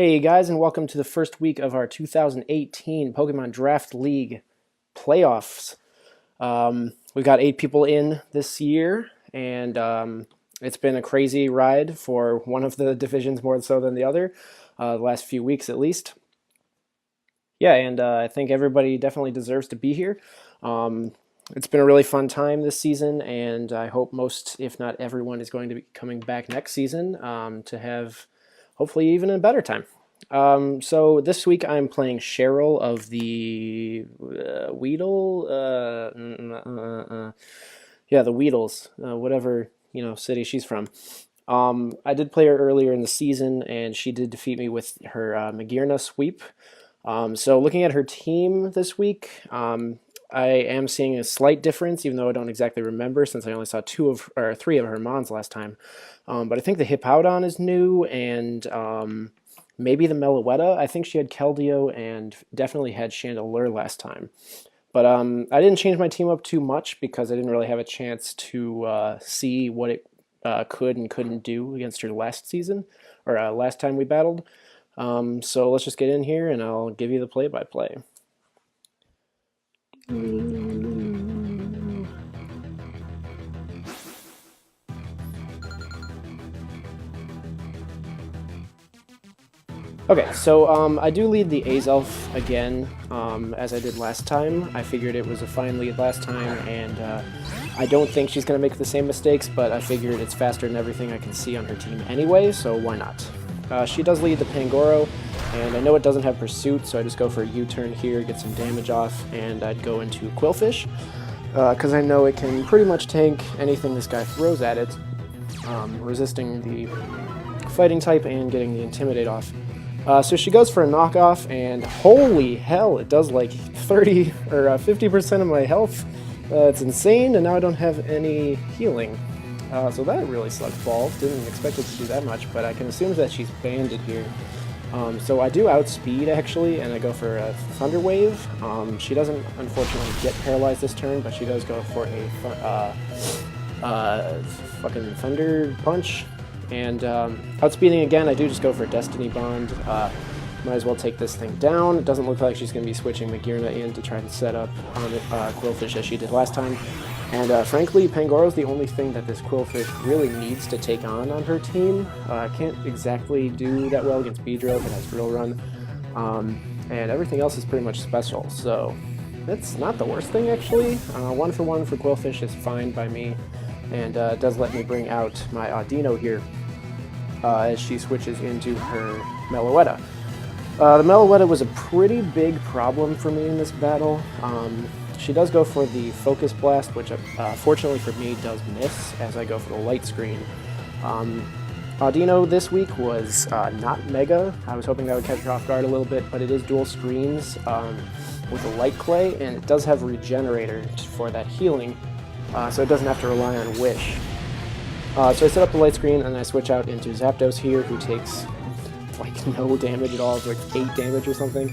Hey guys, and welcome to the first week of our 2018 Pokemon Draft League playoffs. We've got 8 people in this year, and it's been a crazy ride for one of the divisions more so than the other, the last few weeks at least. Yeah, and I think everybody definitely deserves to be here. It's been a really fun time this season, and I hope most, if not everyone, is going to be coming back next season to have hopefully even a better time. So this week I'm playing Cheryl of the Weedle, yeah, the Weedles, whatever city she's from. I did play her earlier in the season, and she did defeat me with her Magearna sweep. So looking at her team this week, I am seeing a slight difference, even though I don't exactly remember since I only saw 3 of her Mons last time. But I think the Hippowdon is new, and maybe the Meloetta. I think she had Keldeo and definitely had Chandelure last time. But I didn't change my team up too much because I didn't really have a chance to see what it could and couldn't do against her last season, or last time we battled. So let's just get in here and I'll give you the play-by-play. Okay, so I do lead the Azelf again, as I did last time. I figured it was a fine lead last time, and I don't think she's going to make the same mistakes, but I figured it's faster than everything I can see on her team anyway, so why not? She does lead the Pangoro, and I know it doesn't have Pursuit, so I just go for a U-turn here, get some damage off, and I'd go into Quillfish, because I know it can pretty much tank anything this guy throws at it, resisting the fighting type and getting the Intimidate off. So she goes for a knockoff, and holy hell, it does like 30 or 50% of my health. It's insane, and now I don't have any healing. So that really sucked balls. Didn't expect it to do that much, but I can assume that she's banded here. So I do outspeed, actually, and I go for a Thunder Wave. She doesn't, unfortunately, get paralyzed this turn, but she does go for a fucking Thunder Punch. And outspeeding again, I do just go for Destiny Bond. Might as well take this thing down. It doesn't look like she's going to be switching Magearna in to try to set up on Quillfish as she did last time. And frankly, Pangoro's the only thing that this Quillfish really needs to take on her team. Can't exactly do that well against Beedrill. It has Drill Run. And everything else is pretty much special, so that's not the worst thing, actually. 1-for-1 for Quillfish is fine by me, and it does let me bring out my Audino here as she switches into her Meloetta. The Meloetta was a pretty big problem for me in this battle. She does go for the Focus Blast, which fortunately for me does miss as I go for the Light Screen. Audino this week was not Mega. I was hoping that would catch her off guard a little bit, but it is dual screens with a Light Clay, and it does have Regenerator for that healing, so it doesn't have to rely on Wish. So I set up the Light Screen, and I switch out into Zapdos here, who takes like no damage at all. It's like 8 damage or something.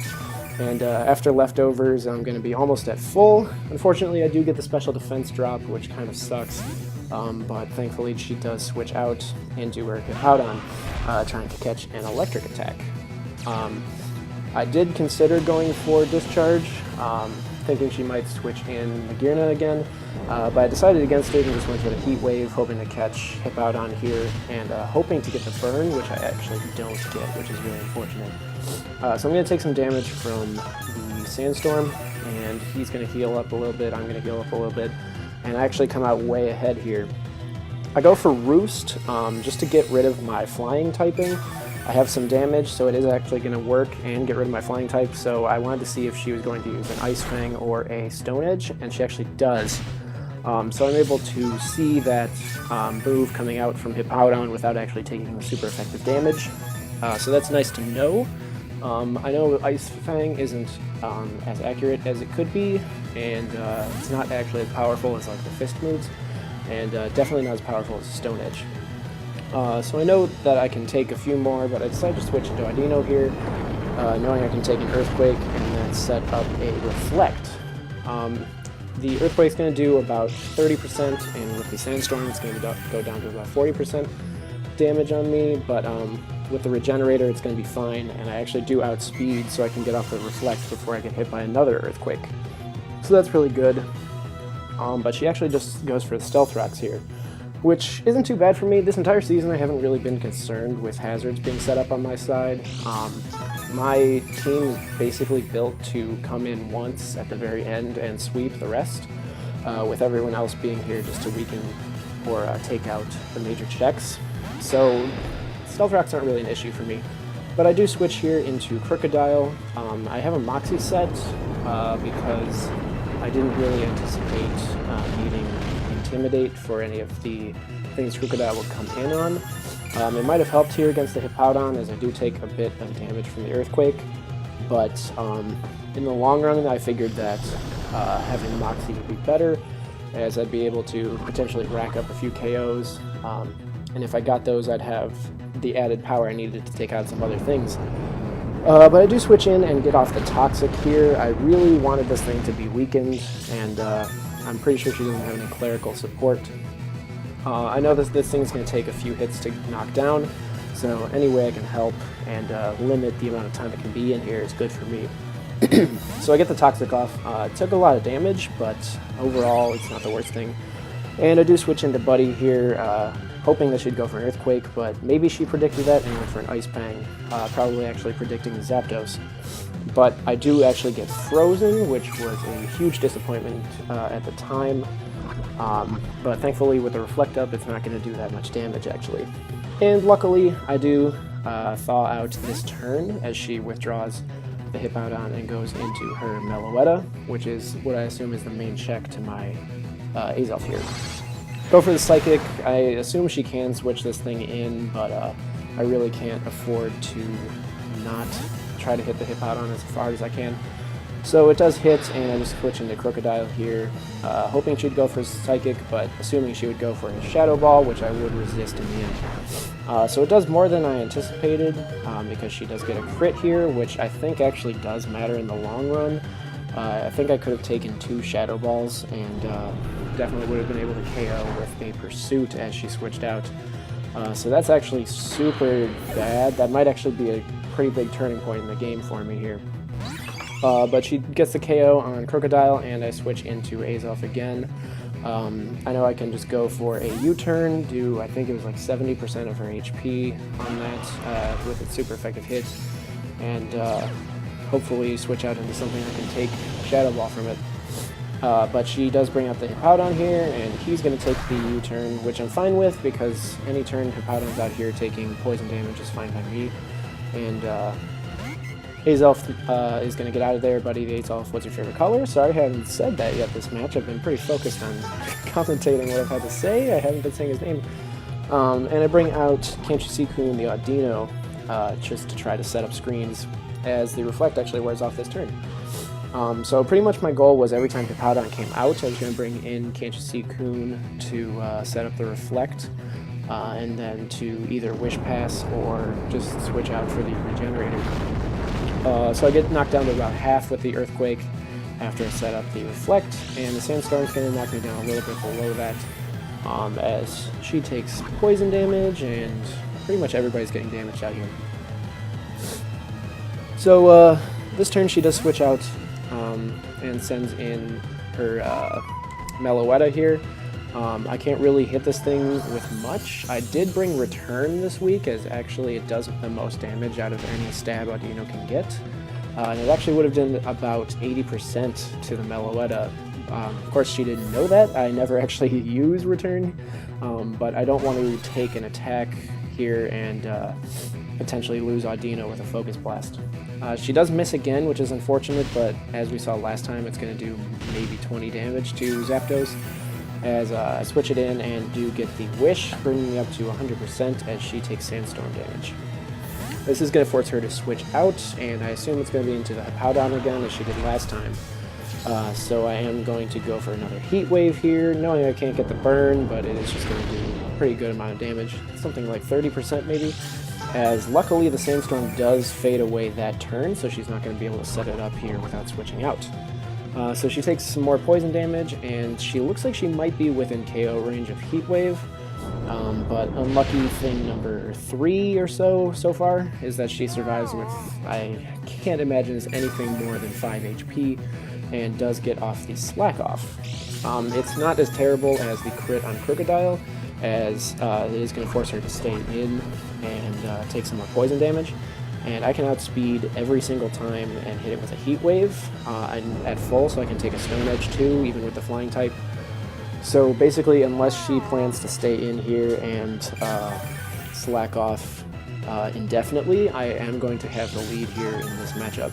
And after leftovers, I'm going to be almost at full. Unfortunately, I do get the special defense drop, which kind of sucks. But thankfully, she does switch out into her Hippowdon, trying to catch an electric attack. I did consider going for Discharge, thinking she might switch in Magearna again, but I decided against it and just went for the Heat Wave, hoping to catch Hippowdon here, and hoping to get the burn, which I actually don't get, which is really unfortunate. So I'm going to take some damage from the Sandstorm, and he's going to heal up a little bit, I'm going to heal up a little bit, and I actually come out way ahead here. I go for Roost, just to get rid of my flying typing. I have some damage, so it is actually going to work and get rid of my flying type, so I wanted to see if she was going to use an Ice Fang or a Stone Edge, and she actually does. So I'm able to see that move coming out from Hippowdon without actually taking the super effective damage. So that's nice to know. I know Ice Fang isn't as accurate as it could be, and it's not actually as powerful as like the Fist moves, and definitely not as powerful as Stone Edge. So I know that I can take a few more, but I decided to switch into Audino here, knowing I can take an Earthquake and then set up a Reflect. The Earthquake's going to do about 30%, and with the Sandstorm it's going to go down to about 40% damage on me, but with the regenerator, it's going to be fine, and I actually do outspeed so I can get off the reflect before I get hit by another earthquake. So that's really good. But she actually just goes for the stealth rocks here, which isn't too bad for me. This entire season I haven't really been concerned with hazards being set up on my side. My team is basically built to come in once at the very end and sweep the rest, with everyone else being here just to weaken or take out the major checks. So stealth rocks aren't really an issue for me. But I do switch here into Crocodile. I have a Moxie set because I didn't really anticipate needing Intimidate for any of the things Crocodile would come in on. It might have helped here against the Hippowdon, as I do take a bit of damage from the Earthquake, but in the long run I figured that having Moxie would be better, as I'd be able to potentially rack up a few KOs, and if I got those I'd have the added power I needed to take out some other things. But I do switch in and get off the Toxic here. I really wanted this thing to be weakened, and I'm pretty sure she doesn't have any clerical support. I know this thing's going to take a few hits to knock down, so any way I can help and limit the amount of time it can be in here is good for me. So I get the Toxic off. It took a lot of damage, but overall it's not the worst thing. And I do switch into Buddy here, hoping that she'd go for an Earthquake, but maybe she predicted that and went for an Ice Fang, probably actually predicting Zapdos. But I do actually get frozen, which was a huge disappointment at the time. But thankfully with the Reflect up, it's not going to do that much damage actually. And luckily I do thaw out this turn as she withdraws the Hippowdon and goes into her Meloetta, which is what I assume is the main check to my Azelf here. Go for the Psychic. I assume she can switch this thing in, but I really can't afford to not try to hit the Hippowdon as hard as I can. So it does hit, and I just switch into Crocodile here, hoping she'd go for Psychic, but assuming she would go for a Shadow Ball, which I would resist in the end. So it does more than I anticipated, because she does get a crit here, which I think actually does matter in the long run. I think I could have taken 2 Shadow Balls, and definitely would have been able to KO with a Pursuit as she switched out. So that's actually super bad. That might actually be a pretty big turning point in the game for me here. But she gets the KO on Crocodile, and I switch into Azelf again. I know I can just go for a U-turn, do I think it was like 70% of her HP on that with its super effective hit, and hopefully switch out into something I can take Shadow Ball from it. But she does bring out the Hippowdon here, and he's going to take the U-turn, which I'm fine with, because any turn Hippowdon's out here taking poison damage is fine by me. And Azelf is going to get out of there. Buddy the Azelf, what's your favorite color? Sorry, I haven't said that yet this match. I've been pretty focused on commentating what I've had to say. I haven't been saying his name. And I bring out Can't You See Coon the Audino just to try to set up screens as the Reflect actually wears off this turn. So pretty much my goal was every time Hippowdon came out, I was going to bring in Can't You See Coon to set up the Reflect, and then to either Wish Pass or just switch out for the Regenerator. So I get knocked down to about half with the Earthquake after I set up the Reflect, and the Sandstorm's going to knock me down a little bit below that, as she takes poison damage, and pretty much everybody's getting damaged out here. So this turn she does switch out and sends in her Meloetta here. I can't really hit this thing with much. I did bring Return this week, as actually it does the most damage out of any stab Audino can get. And it actually would have done about 80% to the Meloetta. Of course, she didn't know that. I never actually use Return, but I don't want to take an attack here and potentially lose Audino with a Focus Blast. She does miss again, which is unfortunate, but as we saw last time, it's going to do maybe 20 damage to Zapdos, as I switch it in and do get the Wish, bringing me up to 100% as she takes Sandstorm damage. This is going to force her to switch out, and I assume it's going to be into the Hippowdon again, as she did last time. So I am going to go for another Heat Wave here, knowing I can't get the burn, but it is just going to do a pretty good amount of damage, something like 30% maybe, as luckily the Sandstorm does fade away that turn, so she's not going to be able to set it up here without switching out. So she takes some more poison damage, and she looks like she might be within KO range of Heat Wave, But unlucky thing number 3 or so far is that she survives with, I can't imagine is anything more than 5 HP, and does get off the slack off. It's not as terrible as the crit on Crocodile, as it is going to force her to stay in and take some more poison damage. And I can outspeed every single time and hit it with a Heat Wave. I'm at full, so I can take a Stone Edge too, even with the flying type. So basically, unless she plans to stay in here and slack off indefinitely, I am going to have the lead here in this matchup.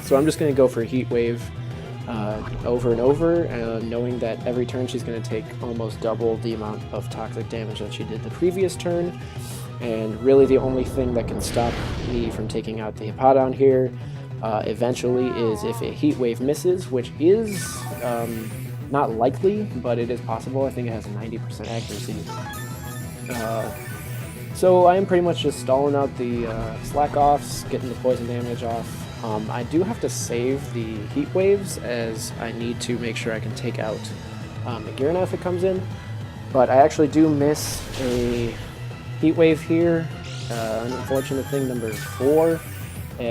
So I'm just going to go for a Heat Wave over and over, knowing that every turn she's going to take almost double the amount of toxic damage that she did the previous turn. And really the only thing that can stop me from taking out the Hippowdon here eventually is if a Heat Wave misses, which is not likely, but it is possible. I think it has a 90% accuracy. So I am pretty much just stalling out the slack offs, getting the poison damage off. I do have to save the Heat Waves, as I need to make sure I can take out Magearna if it comes in. But I actually do miss a Heat Wave here. Unfortunate thing number 4.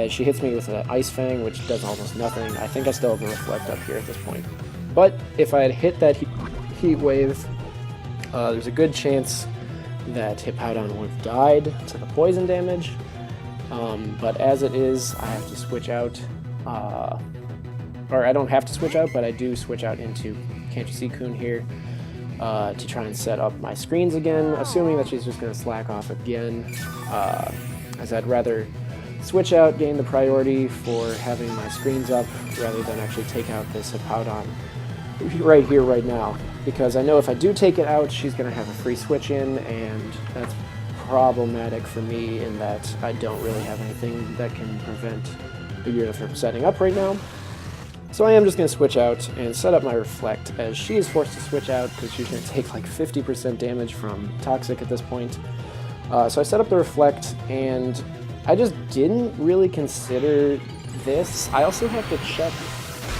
She hits me with an Ice Fang, which does almost nothing. I think I still have a Reflect up here at this point. But if I had hit that Heat Wave, there's a good chance that Hippowdon would have died to the poison damage. But as it is, I have to switch out, or I don't have to switch out, but I do switch out into Can't You See Coon here to try and set up my screens again, assuming that she's just going to slack off again, as I'd rather switch out, gain the priority for having my screens up, rather than actually take out this Hippowdon right here, right now. Because I know if I do take it out, she's going to have a free switch in, and that's problematic for me in that I don't really have anything that can prevent Magearna from setting up right now. So I am just going to switch out and set up my Reflect, as she is forced to switch out because she's going to take like 50% damage from Toxic at this point. So I set up the Reflect, and I just didn't really consider this. I also have to check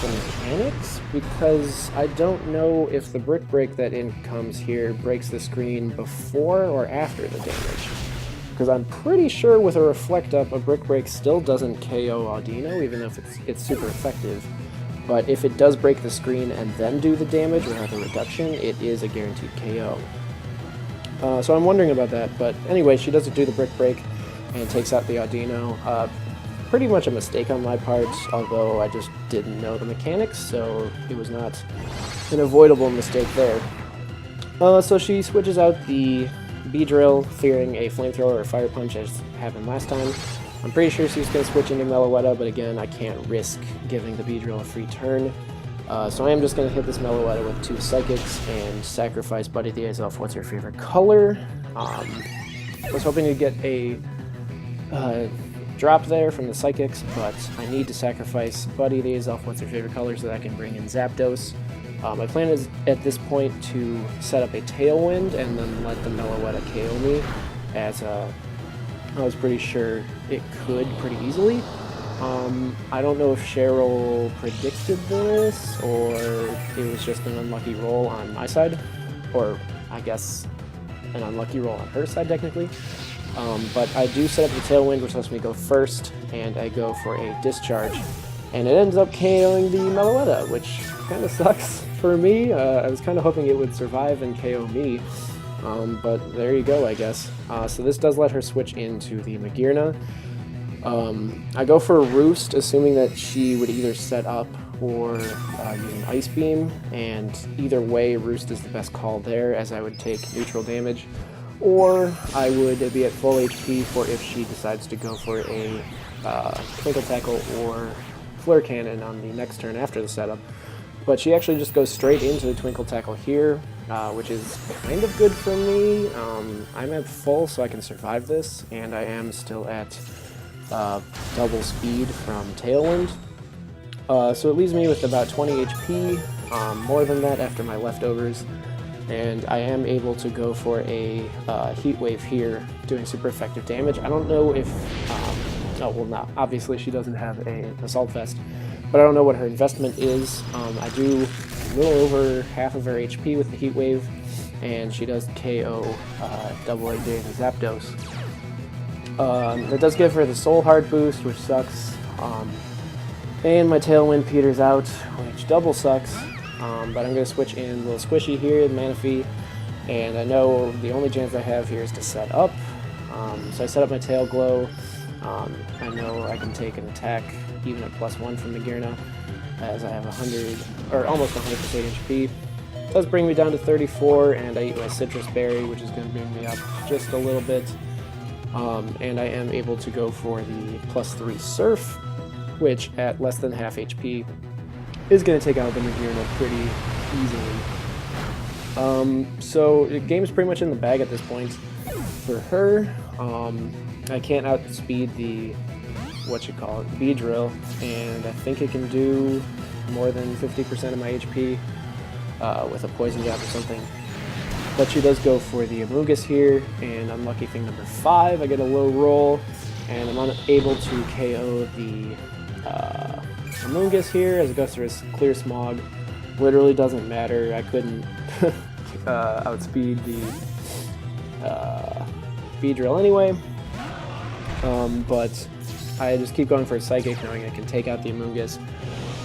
the mechanics, because I don't know if the Brick Break that comes here breaks the screen before or after the damage. Because I'm pretty sure with a Reflect up, a Brick Break still doesn't KO Audino, even if it's super effective. But if it does break the screen and then do the damage or have a reduction, it is a guaranteed KO. So I'm wondering about that, but anyway, she doesn't do the Brick Break and takes out the Audino. Pretty much a mistake on my part, although I just didn't know the mechanics, so it was not an avoidable mistake there. So she switches out the Beedrill, fearing a Flamethrower or Fire Punch, as happened last time. I'm pretty sure she's going to switch into Meloetta, but again, I can't risk giving the Beedrill a free turn. So I am just going to hit this Meloetta with 2 Psychics and sacrifice Buddy the Azelf. What's your favorite color? I was hoping to get a drop there from the Psychics, but I need to sacrifice Buddy the Azelf. What's your favorite color, so that I can bring in Zapdos. My plan is at this point to set up a Tailwind and then let the Meloetta KO me, as I was pretty sure it could pretty easily. I don't know if Cheryl predicted this, or it was just an unlucky roll on my side, or I guess an unlucky roll on her side technically. But I do set up the Tailwind, which lets me go first, and I go for a Discharge, and it ends up KOing the Meloetta, which kind of sucks for me. I was kind of hoping it would survive and KO me, but there you go, I guess. So this does let her switch into the Magearna. I go for a Roost, assuming that she would either set up or use an Ice Beam, and either way, Roost is the best call there, as I would take neutral damage. Or I would be at full HP for if she decides to go for a Twinkle Tackle or Flare Cannon on the next turn after the setup. But she actually just goes straight into the Twinkle Tackle here, which is kind of good for me. I'm at full, so I can survive this, and I am still at double speed from Tailwind. So it leaves me with about 20 HP, more than that after my leftovers. And I am able to go for a Heat Wave here, doing super effective damage. I don't know if, oh well, no, obviously she doesn't have an Assault Vest, but I don't know what her investment is. I do a little over half of her HP with the Heat Wave, and she does KO Double Egg Day and Zapdos. That does give her the Soul Heart boost, which sucks, and my Tailwind peters out, which double sucks, but I'm going to switch in Little Squishy here, the Manaphy, and I know the only chance I have here is to set up, so I set up my Tail Glow. I know I can take an attack even at +1 from Magearna, as I have 100, or almost 100% HP. It does bring me down to 34, and I eat my Citrus Berry, which is going to bring me up just a little bit. And I am able to go for the +3 Surf, which at less than half HP is going to take out the Magearna pretty easily. So the game's pretty much in the bag at this point for her. I can't outspeed the Beedrill, and I think it can do more than 50% of my HP with a Poison Jab or something. But she does go for the Amoonguss here, and unlucky thing number 5, I get a low roll, and I'm unable to KO the Amoonguss here as it goes through a Clear Smog. Literally doesn't matter, I couldn't outspeed the Beedrill anyway. But I just keep going for a Psychic, knowing I can take out the Amoonguss,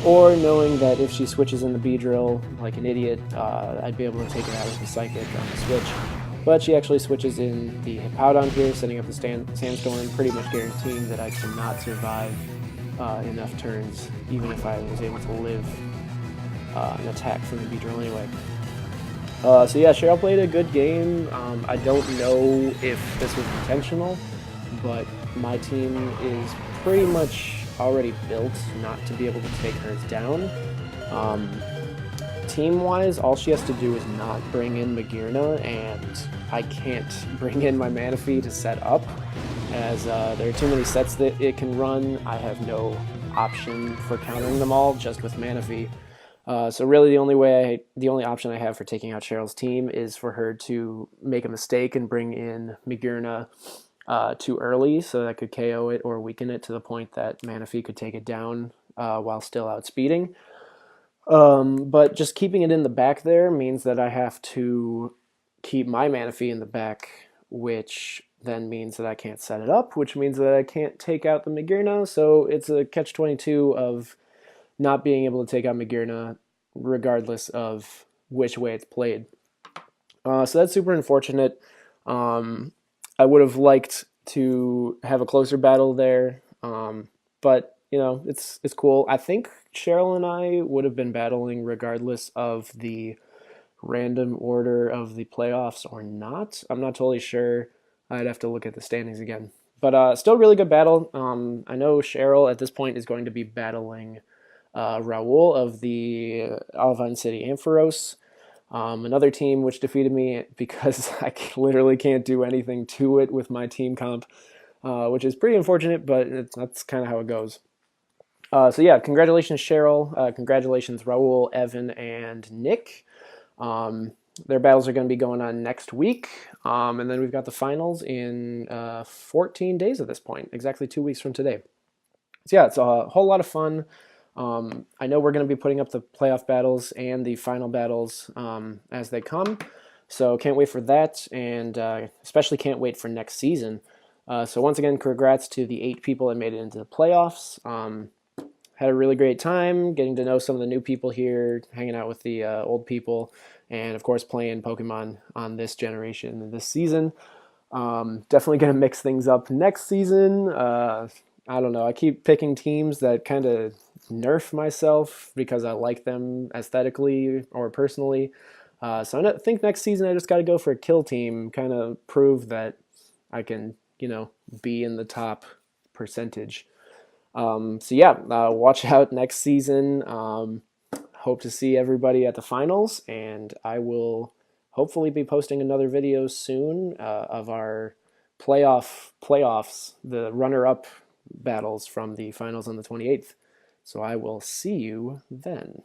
or knowing that if she switches in the Beedrill like an idiot, I'd be able to take it out with the Psychic on the switch. But she actually switches in the Hippowdon here, setting up the Sandstorm, pretty much guaranteeing that I cannot survive enough turns, even if I was able to live an attack from the Beedrill anyway. So yeah, Cheryl played a good game. I don't know if this was intentional, but my team is pretty much already built not to be able to take hers down. Team-wise, all she has to do is not bring in Magearna, and I can't bring in my Manaphy to set up, as there are too many sets that it can run. I have no option for countering them all just with Manaphy. So really the only option I have for taking out Cheryl's team is for her to make a mistake and bring in Magearna too early, so that I could KO it or weaken it to the point that Manaphy could take it down while still outspeeding. But just keeping it in the back there means that I have to keep my Manaphy in the back, which then means that I can't set it up, which means that I can't take out the Magearna, so it's a catch-22 of not being able to take out Magearna regardless of which way it's played. So that's super unfortunate. I would have liked to have a closer battle there, but you know, it's cool. I think Cheryl and I would have been battling regardless of the random order of the playoffs or not. I'm not totally sure. I'd have to look at the standings again. But still really good battle. I know Cheryl at this point is going to be battling Raul of the Olivine City Ampharos. Another team which defeated me because I literally can't do anything to it with my team comp, which is pretty unfortunate, but that's kind of how it goes. So yeah, congratulations Cheryl, congratulations Raul, Evan, and Nick. Their battles are going to be going on next week, and then we've got the finals in 14 days at this point, exactly 2 weeks from today. So yeah, it's a whole lot of fun. I know we're going to be putting up the playoff battles and the final battles as they come, so can't wait for that, and especially can't wait for next season. So once again, congrats to the 8 people that made it into the playoffs. Had a really great time getting to know some of the new people here, hanging out with the old people, and of course playing Pokemon on this generation and this season. Definitely going to mix things up next season. I don't know, I keep picking teams that kind of nerf myself because I like them aesthetically or personally. So I think next season I just got to go for a kill team, kind of prove that I can, you know, be in the top percentage. So yeah, watch out next season. Hope to see everybody at the finals, and I will hopefully be posting another video soon of our playoffs, the runner-up battles from the finals on the 28th. So I will see you then.